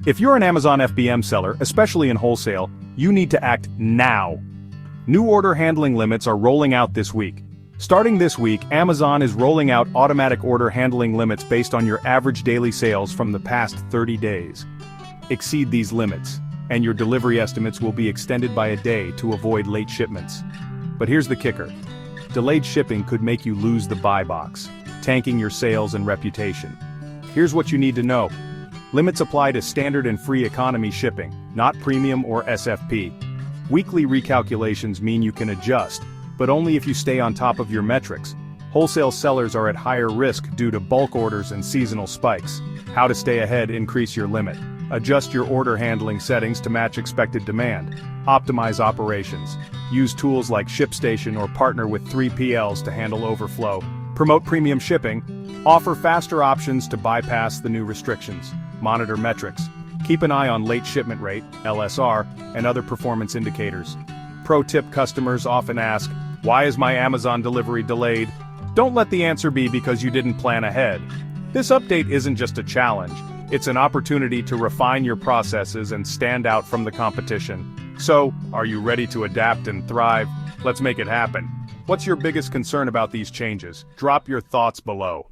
If you're an Amazon FBM seller, especially in wholesale, you need to act now. New order handling limits are rolling out this week. Starting this week, Amazon is rolling out automatic order handling limits based on your average daily sales from the past 30 days. Exceed these limits, and your delivery estimates will be extended by a day to avoid late shipments. But here's the kicker. Delayed shipping could make you lose the buy box, tanking your sales and reputation. Here's what you need to know. Limits apply to standard and free economy shipping, not premium or SFP. Weekly recalculations mean you can adjust, but only if you stay on top of your metrics. Wholesale sellers are at higher risk due to bulk orders and seasonal spikes. How to stay ahead: increase your limit. Adjust your order handling settings to match expected demand. Optimize operations. Use tools like ShipStation or partner with 3PLs to handle overflow. Promote premium shipping. Offer faster options to bypass the new restrictions. Monitor metrics. Keep an eye on late shipment rate, LSR, and other performance indicators. Pro tip: customers often ask, "Why is my Amazon delivery delayed?" Don't let the answer be because you didn't plan ahead. This update isn't just a challenge, it's an opportunity to refine your processes and stand out from the competition. So, are you ready to adapt and thrive? Let's make it happen. What's your biggest concern about these changes? Drop your thoughts below.